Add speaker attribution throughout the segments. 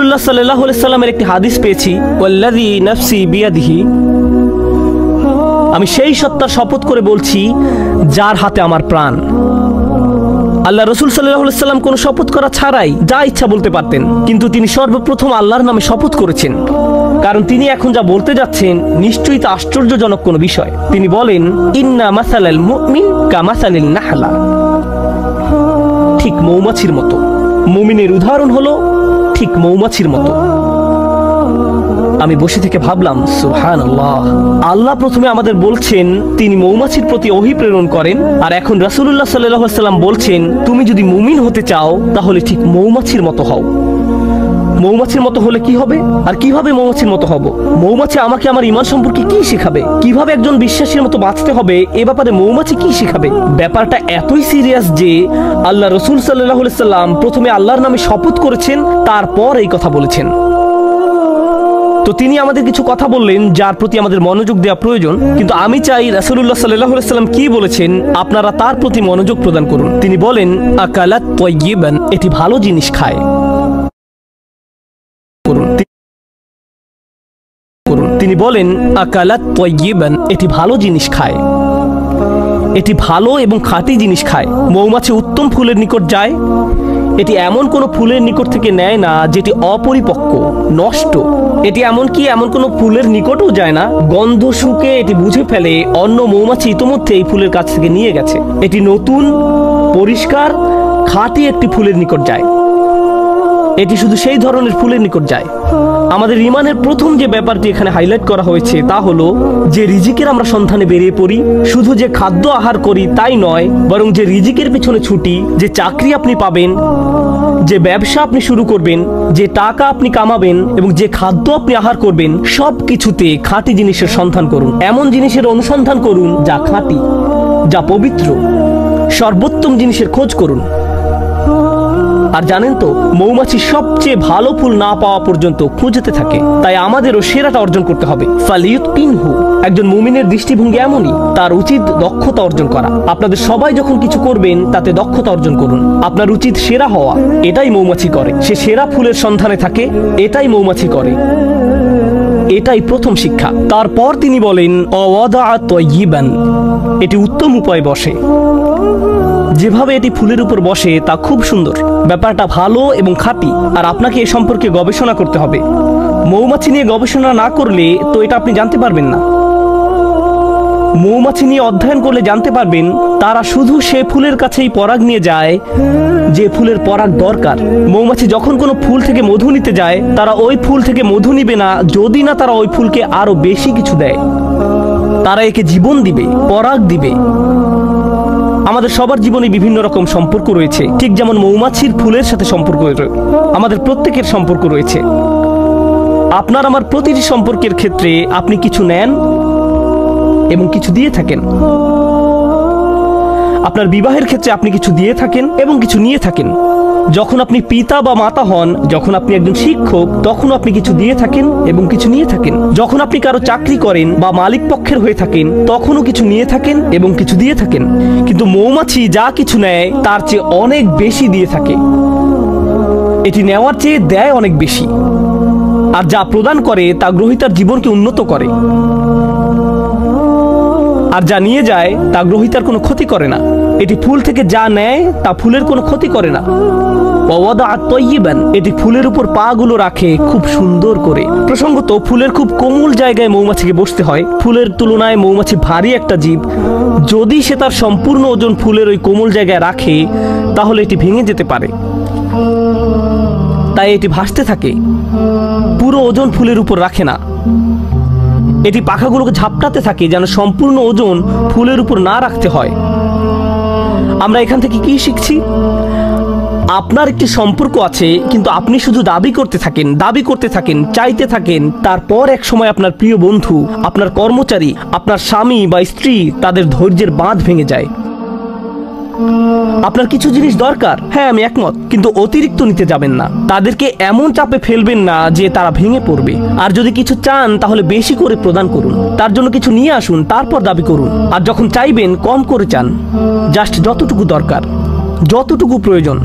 Speaker 1: রাসূলুল্লাহ সাল্লাল্লাহু আলাইহি সাল্লামের একটি হাদিস পেয়েছি, ওয়াল্লাযী নাফসি বিয়াদিহি, আমি সেই সত্তার শপথ করে বলছি যার হাতে আমার প্রাণ। আল্লাহ রাসূল সাল্লাল্লাহু আলাইহি সাল্লাম কোনো শপথ করা ছাড়াই যা ইচ্ছা বলতে পারতেন, কিন্তু তিনি সর্বপ্রথম আল্লাহর নামে শপথ করেছেন, কারণ তিনি এখন যা বলতে যাচ্ছেন নিশ্চয়ই তা আশ্চর্যজনক কোনো বিষয়। তিনি বলেন, ইন্না মাসালাল মুমিন কামাসালিন নাহলা, ঠিক মৌমাছির মতো। মুমিনের উদাহরণ হলো ঠিক মৌমাছির মতো। আমি বসে থেকে ভাবলাম, সুবহানাল্লাহ, আল্লাহ প্রথমে আমাদের বলছেন তিনি মৌমাছির প্রতি ওহী প্রেরণ করেন, আর এখন রাসূলুল্লাহ সাল্লাল্লাহু আলাইহি সাল্লাম বলছেন তুমি যদি মুমিন হতে চাও তাহলে ঠিক মৌমাছির মতো হও। মৌমাছির মতো হলে কি হবে, আর কিভাবে মৌমাছির মতো হব? মৌমাছি আমাকে আমার ঈমান সম্পর্কে কি শেখাবে? কিভাবে একজন বিশ্বাসীর মতো বাঁচতে হবে এ ব্যাপারে মৌমাছি কি শেখাবে? ব্যাপারটা এতই সিরিয়াস যে আল্লাহ রাসূল সাল্লাল্লাহু আলাইহি সাল্লাম প্রথমে আল্লাহর নামে শপথ করেছেন, তারপর এই কথা বলেছেন। তো তিনি আমাদের কিছু কথা বললেন যার প্রতি আমাদের মনোযোগ দেওয়া প্রয়োজন, কিন্তু আমি চাই রাসূলুল্লাহ সাল্লাল্লাহু আলাইহি সাল্লাম কি বলেছেন আপনারা তার প্রতি মনোযোগ প্রদান করুন। তিনি বলেন, আকালাত তাইয়িবান, এটি ভালো জিনিস খায়। তিনি বলেন, আকালাত তাইয়িবান, এটি ভালো জিনিস খায়, এটি ভালো এবং খাঁটি জিনিস খায়। মৌমাছি উত্তম ফুলের নিকট যায়, এটি এমন কোনো ফুলের নিকট থেকে নেয় না যেটি অপরিপক্ক, নষ্ট। এটি এমনকি এমন কোনো ফুলের নিকটও যায় না, গন্ধ শুকে এটি বুঝে ফেলে অন্য মৌমাছি ইতোমধ্যে এই ফুলের কাছ থেকে নিয়ে গেছে। এটি নতুন, পরিষ্কার, খাঁটি একটি ফুলের নিকট যায়। এটি শুধু সেই ধরনের ফুলের নিকট যায়। আমাদের ঈমানের প্রথম যে ব্যাপারটি এখানে হাইলাইট করা হয়েছে তা হলো যে রিজিকের আমরা সন্ধানে বেরিয়ে পড়ি। শুধু যে খাদ্য আহার করি তাই নয়, বরং যে রিজিকের পিছনে ছুটি, যে চাকরি আপনি পাবেন, যে ব্যবসা আপনি শুরু করবেন, যে টাকা আপনি কামাবেন এবং যে খাদ্য আপনি আহার করবেন, সব কিছুতে খাঁটি জিনিসের সন্ধান করুন। এমন জিনিসের অনুসন্ধান করুন যা খাঁটি, যা পবিত্র। সর্বোত্তম জিনিসের খোঁজ করুন। আর জানেন তো, মৌমাছি সবচেয়ে ভালো ফুল না পাওয়া পর্যন্ত খুঁজতে থাকে। তাই আমাদেরও সেরাটা অর্জন করতে হবে। ফালিয়ুতকিনহু, একজন মুমিনের দৃষ্টিভঙ্গি এমনই, তার উচিত দক্ষতা অর্জন করা। আপনাদের সবাই যখন কিছু করবেন তাতে দক্ষতা অর্জন করুন। আপনার উচিত সেরা হওয়া, এটাই মৌমাছি করে। সে সেরা ফুলের সন্ধানে থাকে, এটাই মৌমাছি করে। এটাই প্রথম শিক্ষা। তারপর তিনি বলেন, অওয়াদা তাইয়িবান, এটি উত্তম উপায়ে বসে। যেভাবে এটি ফুলের উপর বসে তা খুব সুন্দর। ব্যাপারটা ভালো এবং খাঁটি। আর আপনাকে এ সম্পর্কে গবেষণা করতে হবে। মৌমাছি নিয়ে গবেষণা না করলে তো এটা আপনি জানতে পারবেন না। মৌমাছি নিয়ে অধ্যয়ন করলে জানতে পারবেন তারা শুধু সে ফুলের কাছেই পরাগ নিয়ে যায় যে ফুলের পরাগ দরকার। মৌমাছি যখন কোনো ফুল থেকে মধু নিতে যায় তারা ওই ফুল থেকে মধু নিবে না যদি না তারা ওই ফুলকে আরো বেশি কিছু দেয়। তারা একে জীবন দিবে, পরাগ দিবে। আমাদের সবার জীবনে বিভিন্ন রকম সম্পর্ক রয়েছে, ঠিক যেমন মৌমাছির ফুলের সাথে সম্পর্ক আমাদের প্রত্যেকের সম্পর্ক রয়েছে। আপনার আমার প্রতিটি সম্পর্কের ক্ষেত্রে আপনি কিছু নেন এবং কিছু দিয়ে থাকেন। আপনার বিবাহের ক্ষেত্রে আপনি কিছু দিয়ে থাকেন এবং কিছু নিয়ে থাকেন। যখন আপনি পিতা বা মাতা হন, যখন আপনি একজন শিক্ষক, তখন আপনি কিছু দিয়ে থাকেন এবং কিছু নিয়ে থাকেন। যখন আপনি কারো চাকরি করেন বা মালিক পক্ষের হয়ে থাকেন, তখনও কিছু নিয়ে থাকেন এবং কিছু দিয়ে থাকেন। কিন্তু মৌমাছি যা কিছু নেয় তার চেয়ে অনেক বেশি দিয়ে থাকে। এটি নেওয়ার চেয়ে দেয় অনেক বেশি। আর যা প্রদান করে তা গ্রহীতার জীবনকে উন্নত করে। আর যা নিয়ে যায় তা গ্রহীতার কোনো ক্ষতি করে না। এটি ফুল থেকে যা নেয় তা ফুলের কোনো ক্ষতি করে না। এটি ফুলের উপর পা গুলো রাখে খুব সুন্দর করে। প্রসঙ্গত, ফুলের খুব কোমল জায়গায় মৌমাছিকে বসতে হয়। ফুলের তুলনায় মৌমাছি ভারী একটা জীব। যদি সে তার সম্পূর্ণ ওজন ফুলের ওই কোমল জায়গায় রাখে তাহলে এটি ভেঙে যেতে পারে। তাই এটি ভাসতে থাকে, পুরো ওজন ফুলের উপর রাখে না। এটি পাখাগুলোকে ঝাপটাতে থাকে যেন সম্পূর্ণ ওজন ফুলের উপর না রাখতে হয়। আমরা এখান থেকে কি শিখছি? আপনার একটি সম্পর্ক আছে, কিন্তু আপনি শুধু দাবি করতে থাকেন, চাইতে থাকেন। তারপর এক সময় আপনার প্রিয় বন্ধু, আপনার কর্মচারী, আপনার স্বামী বা স্ত্রী, তাদের ধৈর্যের বাঁধ ভেঙে যায়। আপনার কিছু জিনিস দরকার, হ্যাঁ আমি একমত, কিন্তু অতিরিক্ত নিতে যাবেন না। তাদেরকে এমন চাপে ফেলবেন না যে তারা ভেঙে পড়বে। আর যদি কিছু চান তাহলে বেশি করে প্রদান করুন। তার জন্য কিছু নিয়ে আসুন, তারপর দাবি করুন। আর যখন চাইবেন কম করে চান, জাস্ট যতটুকু দরকার, যতটুকু প্রয়োজন।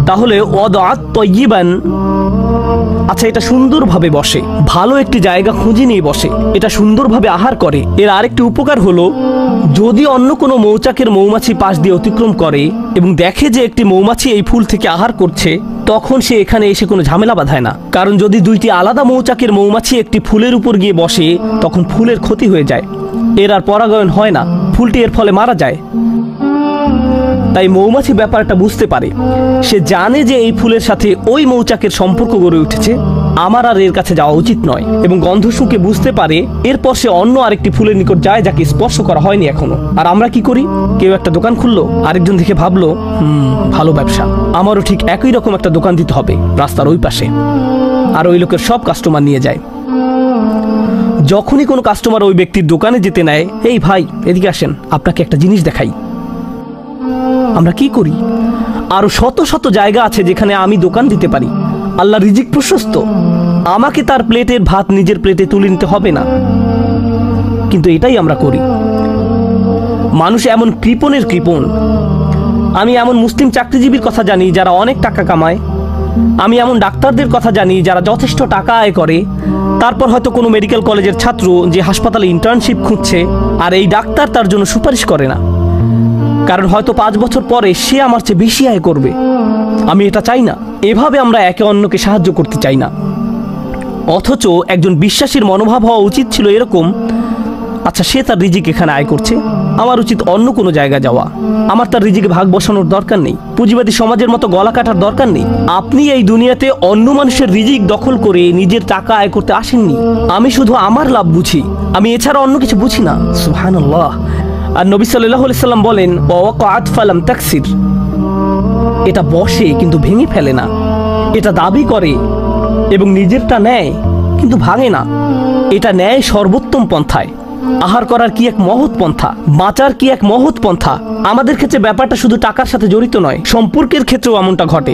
Speaker 1: তাহলে ওয়াদাত তাইয়িবান, আচ্ছা, এটা সুন্দরভাবে বসে, ভালো একটি জায়গা খুঁজে নিয়ে বসে, এটা সুন্দরভাবে আহার করে। এর আরেকটি উপকার হলো, যদি অন্য কোনো মৌচাকের মৌমাছি পাশ দিয়ে অতিক্রম করে এবং দেখে যে একটি মৌমাছি এই ফুল থেকে আহার করছে, তখন সে এখানে এসে কোনো ঝামেলা বাঁধায় না। কারণ যদি দুইটি আলাদা মৌচাকের মৌমাছি একটি ফুলের উপর গিয়ে বসে, তখন ফুলের ক্ষতি হয়ে যায়, এর আর পরাগায়ন হয় না, ফুলটি এর ফলে মারা যায়। তাই মৌমাছি ব্যাপারটা বুঝতে পারে, সে জানে যে এই ফুলের সাথে ওই মৌচাকের সম্পর্ক গড়ে উঠেছে, আমার আর এর কাছে যাওয়া উচিত নয়, এবং গন্ধ শুঁকে বুঝতে পারে। এরপর সে অন্য আরেকটি ফুলের নিকট যায় যাকে স্পর্শ করা হয়নি এখনো। আর আমরা কি করি? কেউ একটা দোকান খুললো, আরেকজন দেখে ভাবলো ভালো ব্যবসা, আমারও ঠিক একই রকম একটা দোকান দিতে হবে রাস্তার ওই পাশে, আর ওই লোকের সব কাস্টমার নিয়ে যায়। যখনই কোনো কাস্টমার ওই ব্যক্তির দোকানে যেতে নেয়, এই ভাই এদিকে আসেন, আপনাকে একটা জিনিস দেখাই। আমরা কি করি? আরো শত শত জায়গা আছে যেখানে আমি দোকান দিতে পারি, আল্লাহ রিজিক প্রশস্ত, আমাকে তার প্লেটের ভাত নিজের প্লেটে তুলে নিতে হবে না, কিন্তু এটাই আমরা করি। মানুষ এমন কৃপণের কৃপণ। আমি এমন মুসলিম চাকরিজীবীর কথা জানি যারা অনেক টাকা কামায়, আমি এমন ডাক্তারদের কথা জানি যারা যথেষ্ট টাকা আয় করে, তারপর হয়তো কোনো মেডিকেল কলেজের ছাত্র যে হাসপাতালে ইন্টার্নশিপ খুঁজছে, আর এই ডাক্তার তার জন্য সুপারিশ করে না, কারণ হয়তো 5 বছর পরে সে আমার চেয়ে বেশি আয় করবে। আমি এটা চাই না। এভাবে আমরা একে অন্যকে সাহায্য করতে চাই না। অথচ একজন বিশ্বাসীর মনোভাব হওয়া উচিত ছিল এরকম, আচ্ছা সে তার রিজিক এখানে আয় করছে, আমার উচিত অন্য কোনো জায়গা যাওয়া, আমার তার রিজিকে ভাগ বসানোর দরকার নেই, পুঁজিবাদী সমাজের মতো গলা কাটার দরকার নেই। আপনি এই দুনিয়াতে অন্য মানুষের রিজিক দখল করে নিজের টাকা আয় করতে আসেননি। আমি শুধু আমার লাভ বুঝি, আমি এছাড়া অন্য কিছু বুঝি না। সুবহানাল্লাহ। আর নবী সাল্লাল্লাহু আলাইহি সাল্লাম বলেন, ওয়াকাআত ফালাম তাকসির, এটা বসে কিন্তু ভেঙে ফেলে না, এটা দাবি করে এবং নিজেরটা নেয় কিন্তু ভাঙে না, এটা নেয় সর্বোত্তম পন্থায়। আহার করার কি এক মহৎ পন্থা, বাঁচার কি এক মহৎ পন্থা। আমাদের ক্ষেত্রে ব্যাপারটা শুধু টাকার সাথে জড়িত নয়, সম্পর্কের ক্ষেত্রেও এমনটা ঘটে।